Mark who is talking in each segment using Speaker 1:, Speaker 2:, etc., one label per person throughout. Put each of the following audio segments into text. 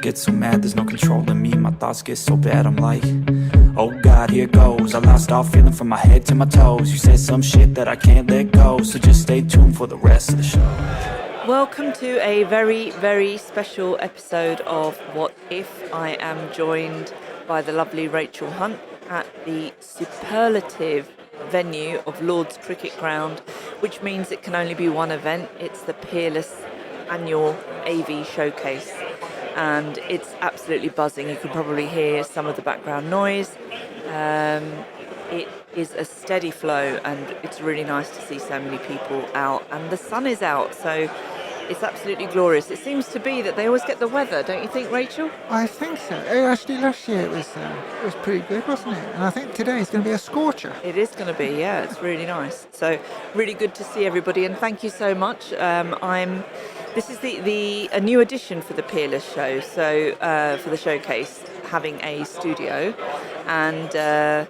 Speaker 1: get so mad, there's no controlling me. My thoughts get so bad, I'm like, oh God, here goes. I lost all feeling from my head to my toes. You said some shit that I can't let go, so just stay tuned for the rest of the show.
Speaker 2: Welcome to a very, very special episode of What If. I am joined by the lovely Rachel Hunt at the superlative venue of Lord's Cricket Ground, which means it can only be one event. It's the Peerless annual AV showcase, and it's absolutely buzzing. You can probably hear some of the background noise. It is a steady flow, and it's really nice to see so many people out, and the sun is out, so it's absolutely glorious. It seems to be that they always get the weather, don't you think, Rachel?
Speaker 3: I think so. Actually, last year it was pretty good, wasn't it? And I think today is going to be a scorcher.
Speaker 2: It is going to be, yeah. It's really nice. So, really good to see everybody, and thank you so much. This is a new addition for the Peerless show. So, for the showcase, having a studio, and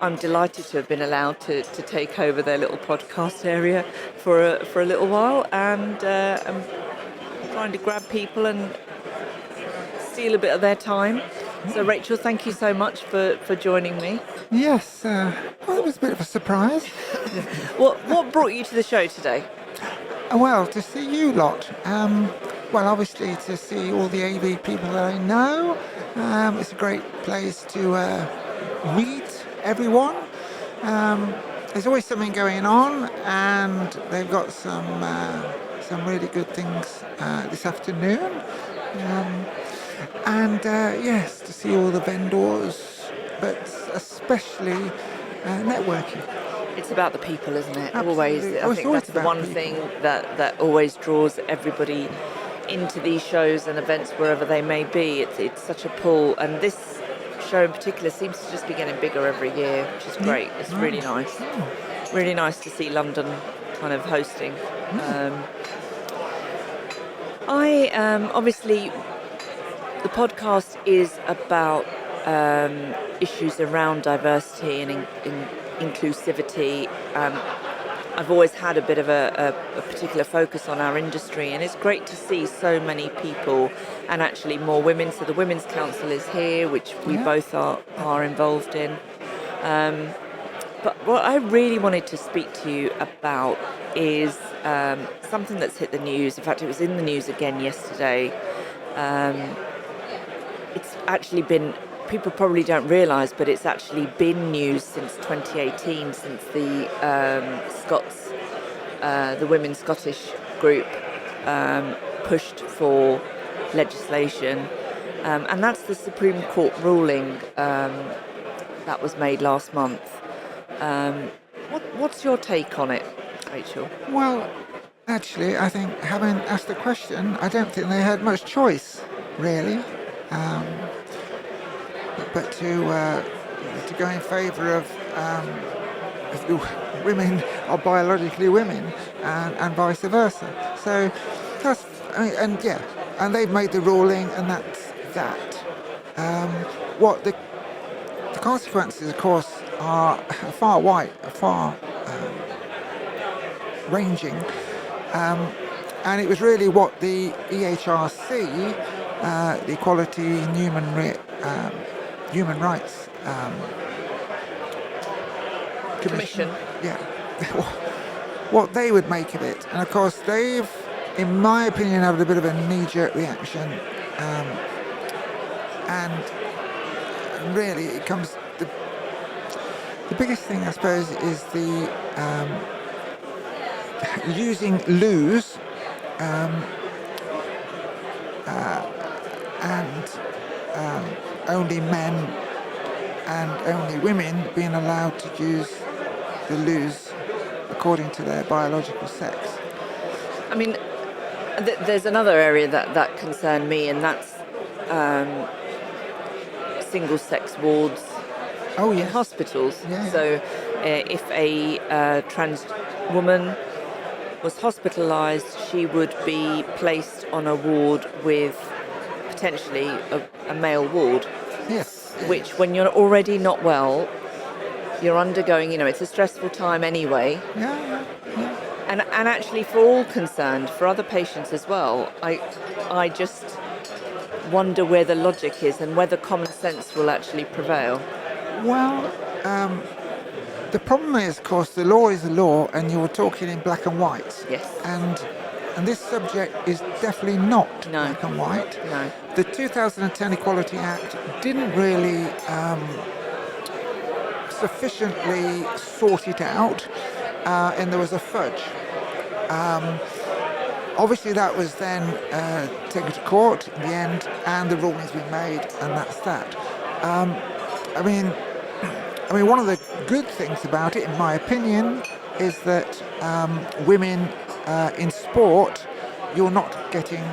Speaker 2: I'm delighted to have been allowed to take over their little podcast area for a little while, and I'm trying to grab people and steal a bit of their time. So Rachel, thank you so much for joining me.
Speaker 3: Yes, well, it was a bit of a surprise.
Speaker 2: What brought you to the show today?
Speaker 3: Well, to see you lot. Well, obviously to see all the AV people that I know. It's a great place to meet everyone. There's always something going on, and they've got some really good things this afternoon. Yes, to see all the vendors, but especially networking.
Speaker 2: It's about the people, isn't it?
Speaker 3: Absolutely.
Speaker 2: Always. I think that's the one thing that always draws everybody into these shows and events wherever they may be. It's such a pull, and this show in particular seems to just be getting bigger every year, which is great. It's really nice. Really nice to see London kind of hosting. Obviously, the podcast is about issues around diversity and inclusivity. I've always had a bit of a particular focus on our industry, and it's great to see so many people and actually more women. So the Women's Council is here, which we both are involved in. But what I really wanted to speak to you about is something that's hit the news. In fact, it was in the news again yesterday. It's actually been, people probably don't realise, but it's actually been news since 2018, since the the Women's Scottish group pushed for legislation, and that's the Supreme Court ruling that was made last month. What's your take on it, Rachel?
Speaker 3: Well, actually, I think having asked the question, I don't think they had much choice, really. But to go in favour of if the women are biologically women and vice versa. So that's, and they've made the ruling, and that's that. What the consequences, of course, are far ranging, and it was really what the EHRC, the Equality and Human Rights Commission, what they would make of it. And of course they've, in my opinion, had a bit of a knee-jerk reaction, and really it comes, the biggest thing I suppose is the using loos and only men and only women being allowed to use the loos according to their biological sex.
Speaker 2: I mean, there's another area that concerned me, and that's single-sex wards in hospitals. Yeah. So if a trans woman was hospitalised, she would be placed on a ward with potentially a male ward.
Speaker 3: Yes.
Speaker 2: Which, when you're already not well, you're undergoing, it's a stressful time anyway.
Speaker 3: Yeah.
Speaker 2: And actually, for all concerned, for other patients as well, I just wonder where the logic is and whether common sense will actually prevail.
Speaker 3: Well, the problem is, of course, the law is the law, and you're talking in black and white.
Speaker 2: Yes.
Speaker 3: And this subject is definitely not
Speaker 2: No.
Speaker 3: black and white.
Speaker 2: No.
Speaker 3: The 2010 Equality Act didn't really sufficiently sort it out, and there was a fudge. Obviously, that was then taken to court in the end, and the ruling's been made, and that's that. I mean, one of the good things about it, in my opinion, is that women in sport, you're not getting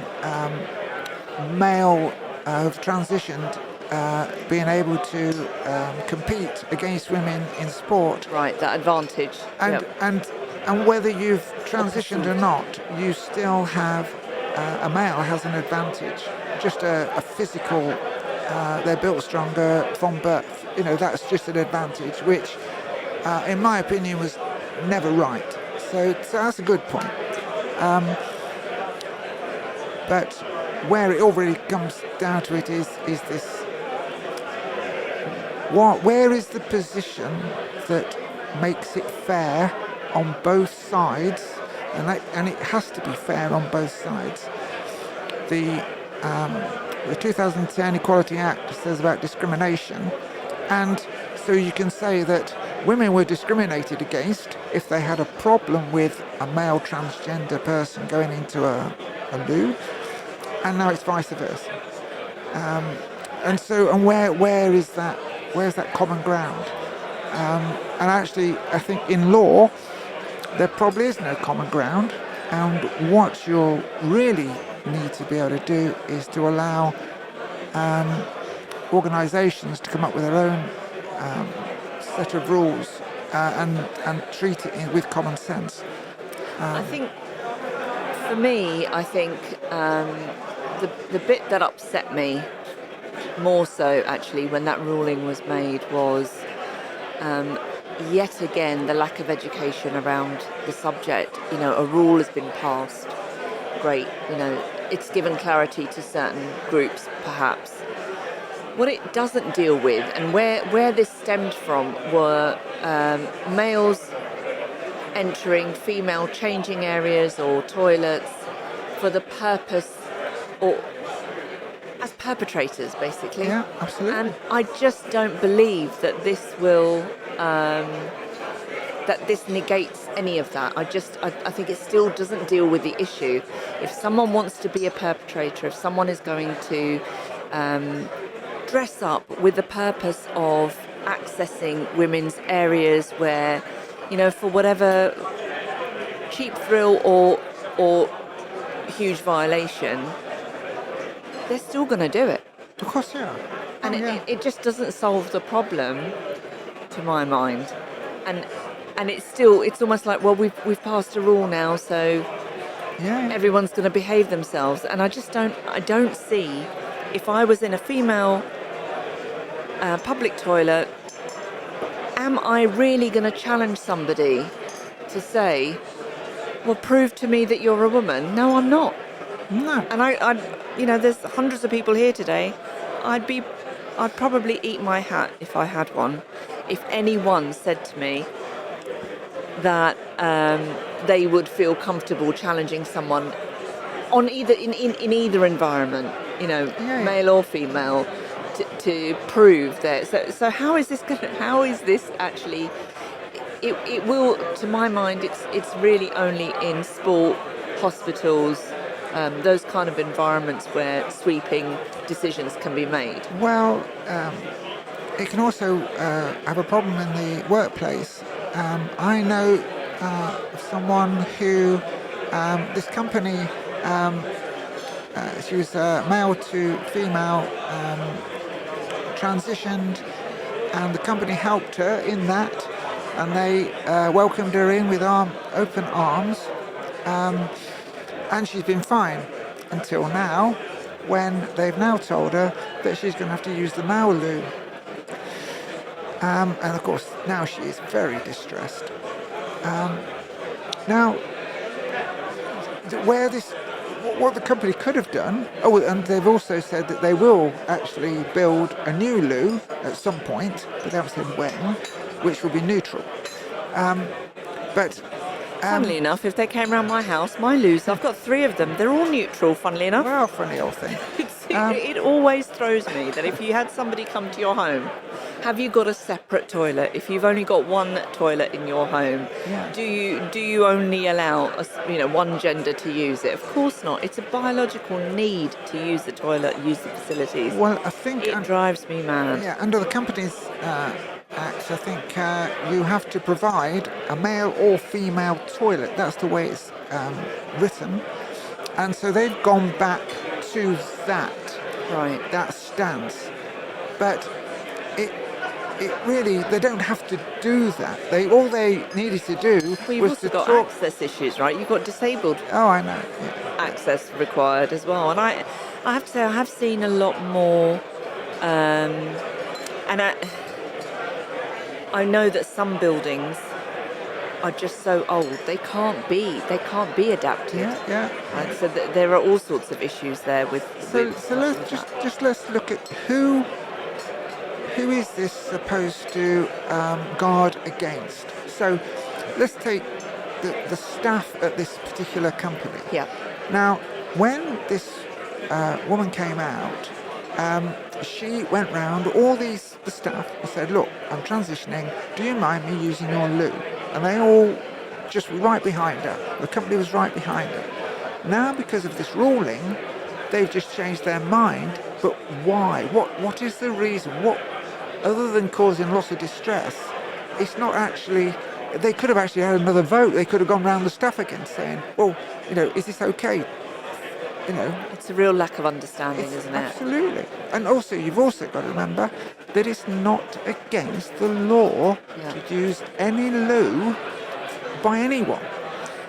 Speaker 3: male who've transitioned being able to compete against women in sport.
Speaker 2: Right, that advantage.
Speaker 3: And and whether you've transitioned or not, you still have a male has an advantage. Just a physical, they're built stronger from birth. That's just an advantage, which, in my opinion, was never right. So that's a good point. But where it all really comes down to it is this: where is the position that makes it fair on both sides, and it has to be fair on both sides. The 2010 Equality Act says about discrimination, and so you can say that women were discriminated against if they had a problem with a male transgender person going into a loo, and now it's vice versa. And where is that? Where's that common ground? And actually, I think in law, there probably is no common ground. And what you'll really need to be able to do is to allow organisations to come up with their own set of rules and treat it with common sense.
Speaker 2: I think, for me, the bit that upset me more so actually when that ruling was made was yet again the lack of education around the subject. A rule has been passed, great, it's given clarity to certain groups perhaps. What it doesn't deal with, and where this stemmed from, were males entering female changing areas or toilets for the purpose, or as perpetrators, basically.
Speaker 3: Yeah, absolutely.
Speaker 2: And I just don't believe that this will, that this negates any of that. I think it still doesn't deal with the issue. If someone wants to be a perpetrator, if someone is going to dress up with the purpose of accessing women's areas where, for whatever cheap thrill or huge violation, they're still going to do it.
Speaker 3: Of course, yeah.
Speaker 2: And it just doesn't solve the problem, to my mind. And it's almost like, well, we've passed a rule now, so everyone's going to behave themselves. And I don't see, if I was in a female public toilet, am I really going to challenge somebody to say, well, prove to me that you're a woman? No, I'm not.
Speaker 3: No.
Speaker 2: And there's hundreds of people here today. I'd probably eat my hat if I had one. If anyone said to me that they would feel comfortable challenging someone on either in either environment, male or female, to prove that. So how is this actually? It will, to my mind, it's really only in sport, hospitals, those kind of environments where sweeping decisions can be made.
Speaker 3: Well, it can also have a problem in the workplace. I know someone who, this company, she was male to female, transitioned, and the company helped her in that, and they welcomed her in with open arms, and she's been fine until now, when they've now told her that she's going to have to use the male loo. And of course, now she is very distressed. Now, where what the company could have done, and they've also said that they will actually build a new loo at some point, but they haven't said when, which will be neutral. But
Speaker 2: Funnily enough, if they came round my house, my loos, I've got 3 of them. They're all neutral, funnily enough.
Speaker 3: well, funny old thing.
Speaker 2: It always throws me that if you had somebody come to your home, have you got a separate toilet? If you've only got one toilet in your home,
Speaker 3: Yeah.
Speaker 2: do you only allow one gender to use it? Of course not. It's a biological need to use the toilet, use the facilities.
Speaker 3: Well, I think
Speaker 2: It drives me mad.
Speaker 3: yeah, under the Companies Act, I think you have to provide a male or female toilet. That's the way it's written, and so they've gone back to that stance. But it really, they don't have to do that. All they needed to do
Speaker 2: Well, you've
Speaker 3: was
Speaker 2: also
Speaker 3: to
Speaker 2: got
Speaker 3: talk.
Speaker 2: access issues, right? You've got disabled
Speaker 3: Oh, I know. Yeah.
Speaker 2: access required as well. And I have to say, I have seen a lot more, and I know that some buildings are just so old they can't be adapted.
Speaker 3: Yeah.
Speaker 2: Right? So there are all sorts of issues there with.
Speaker 3: So let's look at who is this supposed to guard against. So let's take the staff at this particular company.
Speaker 2: Yeah.
Speaker 3: Now, when this woman came out, she went round all the staff and said, "Look, I'm transitioning. Do you mind me using your loo?" And they all just were right behind her. The company was right behind her. Now, because of this ruling, they've just changed their mind. But why? What is the reason? What, other than causing lots of distress? It's not actually. They could have actually had another vote. They could have gone round the staff again, saying, "Well, is this okay?"
Speaker 2: It's a real lack of understanding, isn't it?
Speaker 3: Absolutely. And also, you've also got to remember that it's not against the law to use any loo by anyone.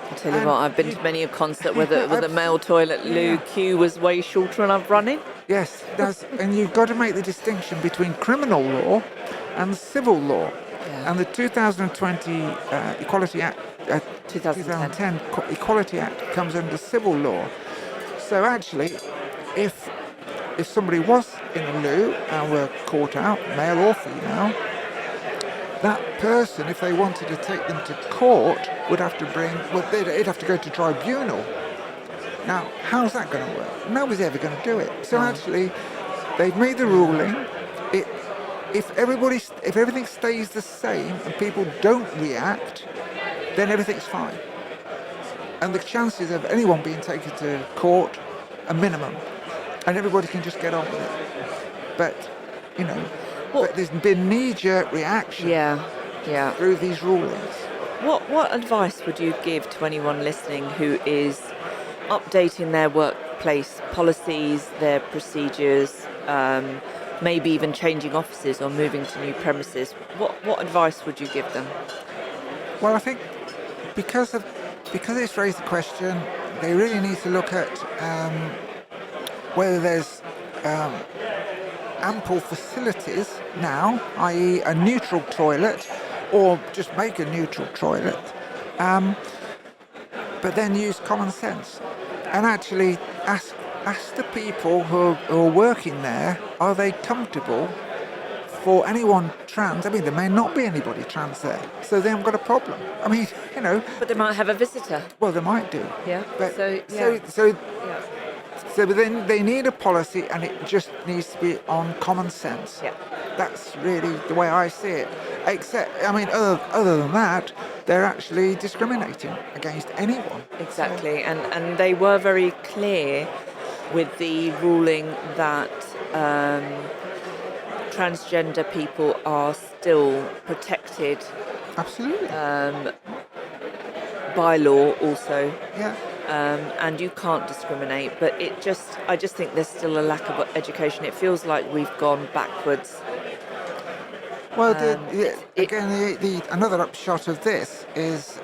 Speaker 2: I'll tell you what, I've been to many a concert where the male toilet loo queue was way shorter and I've run in.
Speaker 3: Yes, and you've got to make the distinction between criminal law and civil law.
Speaker 2: Yeah.
Speaker 3: And the 2020 Equality Act, 2010 Equality Act comes under civil law. So actually, if somebody was in a loo and were caught out, male or female, that person, if they wanted to take them to court, would have to they'd have to go to tribunal. Now, how's that going to work? Nobody's ever going to do it. So actually, they've made the ruling. If everything stays the same and people don't react, then everything's fine. And the chances of anyone being taken to court are minimum, and everybody can just get on with it. But but there's been knee-jerk reaction through these rulings.
Speaker 2: What advice would you give to anyone listening who is updating their workplace policies, their procedures, maybe even changing offices or moving to new premises? What advice would you give them?
Speaker 3: Well, I think because it's raised the question, they really need to look at whether there's ample facilities now, i.e. a neutral toilet, or just make a neutral toilet, but then use common sense and actually ask the people who are working there, are they comfortable for anyone trans? I mean, there may not be anybody trans there, so they haven't got a problem. I mean,
Speaker 2: But they might have a visitor.
Speaker 3: Well, they might do.
Speaker 2: Yeah.
Speaker 3: But
Speaker 2: So
Speaker 3: then they need a policy, and it just needs to be on common sense.
Speaker 2: Yeah.
Speaker 3: That's really the way I see it. Except, I mean, other than that, they're actually discriminating against anyone.
Speaker 2: Exactly, and they were very clear with the ruling that transgender people are still protected
Speaker 3: Absolutely.
Speaker 2: by law also.
Speaker 3: Yeah.
Speaker 2: And you can't discriminate, but I just think there's still a lack of education. It feels like we've gone backwards.
Speaker 3: Well, another upshot of this is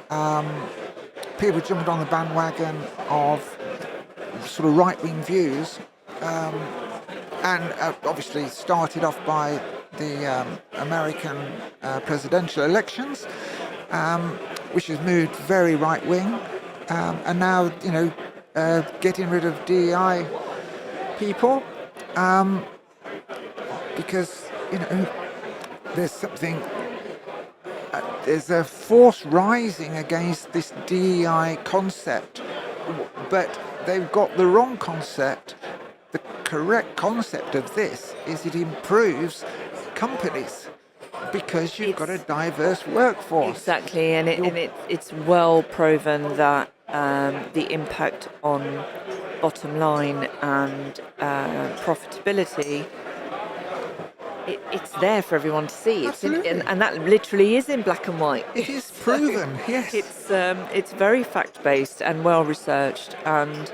Speaker 3: people jumped on the bandwagon of sort of right-wing views, and obviously started off by the American presidential elections, which has moved very right-wing. And now, getting rid of DEI people, because there's something. There's a force rising against this DEI concept, but they've got the wrong concept. The correct concept of this is it improves companies because you've got a diverse workforce.
Speaker 2: Exactly, and it's well proven that the impact on bottom line and profitability, it's there for everyone to see.
Speaker 3: Absolutely.
Speaker 2: And that literally is in black and white.
Speaker 3: It is proven, yes.
Speaker 2: It's very fact based and well researched, and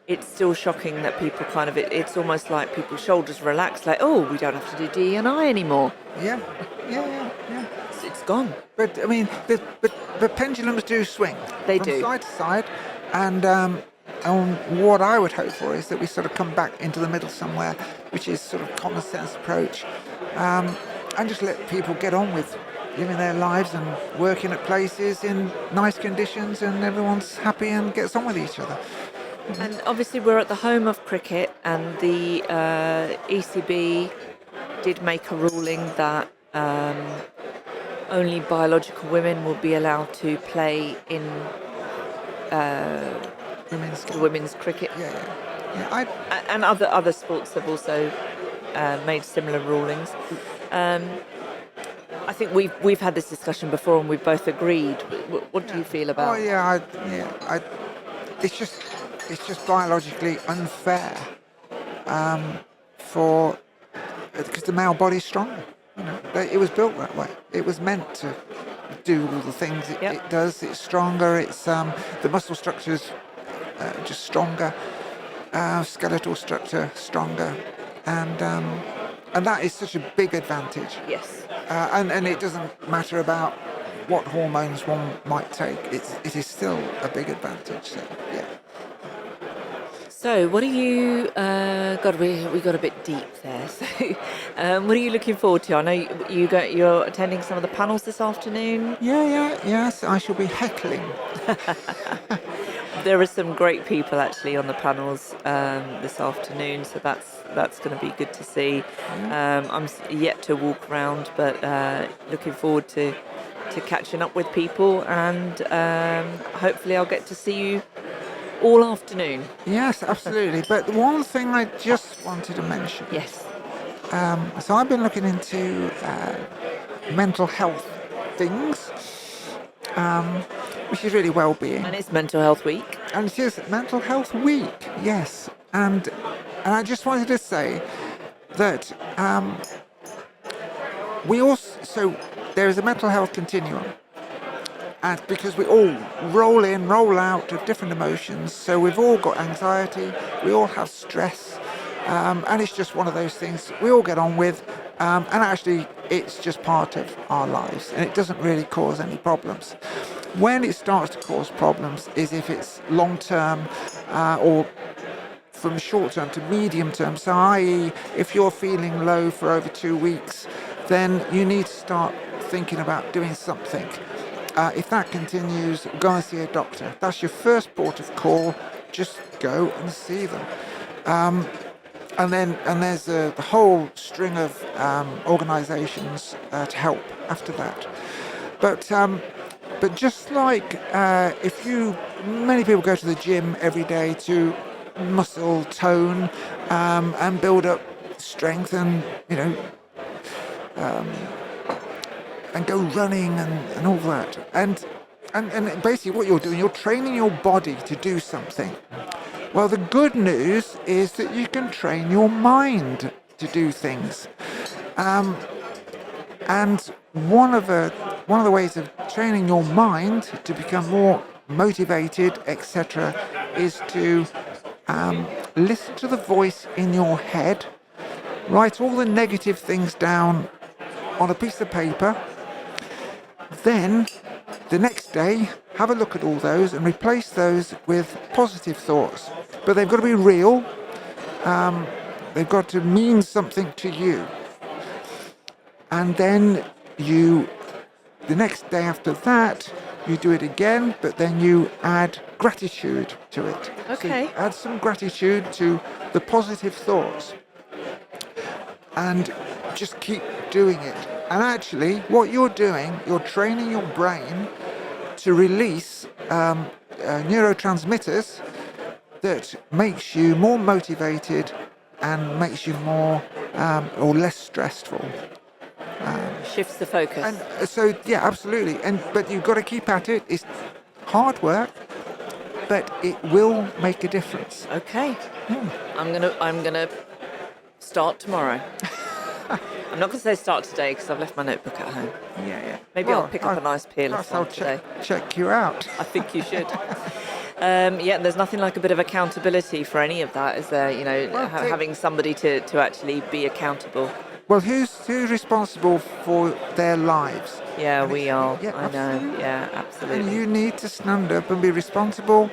Speaker 2: it's still shocking that people kind of it's almost like people's shoulders relax, like, oh, we don't have to do D&I anymore.
Speaker 3: Yeah.
Speaker 2: It's gone.
Speaker 3: But I mean, the pendulums do swing.
Speaker 2: They
Speaker 3: from
Speaker 2: do.
Speaker 3: side to side, and what I would hope for is that we sort of come back into the middle somewhere, which is sort of common sense approach, and just let people get on with living their lives and working at places in nice conditions, and everyone's happy and gets on with each other.
Speaker 2: And obviously we're at the home of cricket, and the ECB did make a ruling that only biological women will be allowed to play in women's cricket.
Speaker 3: Yeah.
Speaker 2: And other sports have also made similar rulings. I think we've had this discussion before, and we've both agreed. What do you feel about?
Speaker 3: Oh yeah, it's just biologically unfair because the male body's stronger. It was built that way. It was meant to do all the things it does. It's stronger. It's the muscle structure's just stronger, skeletal structure stronger, and that is such a big advantage.
Speaker 2: Yes.
Speaker 3: And it doesn't matter about what hormones one might take. It is still a big advantage. So yeah.
Speaker 2: So, what are you? God, we got a bit deep there. So, what are you looking forward to? I know you're attending some of the panels this afternoon.
Speaker 3: Yes, I shall be heckling.
Speaker 2: There are some great people actually on the panels this afternoon, so that's going to be good to see. I'm yet to walk around, but looking forward to catching up with people, and hopefully I'll get to see you all afternoon.
Speaker 3: Yes, absolutely. But one thing I just wanted to mention.
Speaker 2: Yes.
Speaker 3: So I've been looking into mental health things, which is really well-being.
Speaker 2: And it's Mental Health Week.
Speaker 3: And it is Mental Health Week, yes. And I just wanted to say that so there is a mental health continuum. And because we all roll in, roll out of different emotions, so we've all got anxiety, we all have stress, and it's just one of those things we all get on with, and actually it's just part of our lives, and it doesn't really cause any problems. When it starts to cause problems is if it's long-term or from short-term to medium-term, so i.e. if you're feeling low for over 2 weeks, then you need to start thinking about doing something. If that continues, go and see a doctor. That's your first port of call. Just go and see them. And there's the whole string of organisations to help after that. But just like many people go to the gym every day to muscle tone and build up strength and and go running and all that. And basically what you're doing, you're training your body to do something. Well, the good news is that you can train your mind to do things. And one of the ways of training your mind to become more motivated, etc., is to listen to the voice in your head, write all the negative things down on a piece of paper. Then, the next day, have a look at all those and replace those with positive thoughts. But they've got to be real. They've got to mean something to you. And then the next day after that, you do it again, but then you add gratitude to it.
Speaker 2: Okay.
Speaker 3: So add some gratitude to the positive thoughts and just keep doing it. And actually, what you're doing, you're training your brain to release neurotransmitters that makes you more motivated and makes you more or less stressful.
Speaker 2: Shifts the focus.
Speaker 3: And so, yeah, absolutely. But you've got to keep at it. It's hard work, but it will make a difference.
Speaker 2: Okay. I'm gonna start tomorrow. I'm not gonna say start today because I've left my notebook at home.
Speaker 3: Yeah.
Speaker 2: Maybe I'll pick up a nice Peerless one today.
Speaker 3: Check you out.
Speaker 2: I think you should. There's nothing like a bit of accountability for any of that, is there? Having somebody to actually be accountable.
Speaker 3: Well, who's responsible for their lives?
Speaker 2: Yeah, we are.
Speaker 3: Yeah,
Speaker 2: I know.
Speaker 3: absolutely.
Speaker 2: Yeah,
Speaker 3: And
Speaker 2: absolutely.
Speaker 3: you need to stand up and be responsible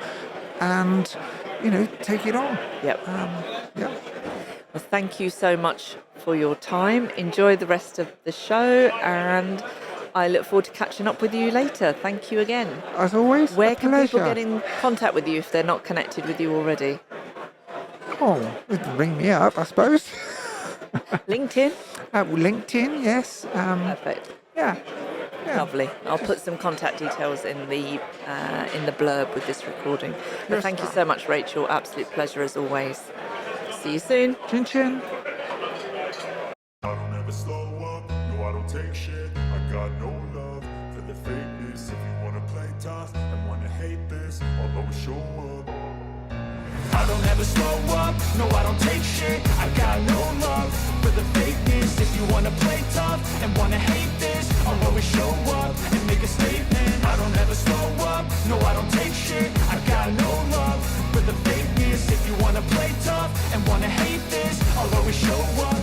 Speaker 3: and, take it on.
Speaker 2: Yep.
Speaker 3: Yeah.
Speaker 2: Well, thank you so much for your time. Enjoy the rest of the show, and I look forward to catching up with you later. Thank you again.
Speaker 3: As always,
Speaker 2: Where
Speaker 3: a
Speaker 2: can
Speaker 3: pleasure.
Speaker 2: people get in contact with you if they're not connected with you already?
Speaker 3: Oh, ring me up, I suppose.
Speaker 2: LinkedIn?
Speaker 3: LinkedIn, yes.
Speaker 2: Perfect.
Speaker 3: Yeah.
Speaker 2: Lovely. I'll put some contact details in the blurb with this recording.
Speaker 3: You're
Speaker 2: But
Speaker 3: a
Speaker 2: thank you
Speaker 3: star.
Speaker 2: so much, Rachel. Absolute pleasure as always. See you soon.
Speaker 3: Chin chin.
Speaker 4: I don't ever slow up, no I don't take shit. I got no love for the fakeness. If you wanna play tough and wanna hate this, I'll always show up.
Speaker 1: I don't ever slow up, no I don't take shit. I got no love for the fakeness. If you wanna play tough and wanna hate this, I'll always show up and make a statement. I don't ever slow up, no I don't take shit. I got no love for the fakeness. If you wanna play tough and wanna hate this, I'll always show up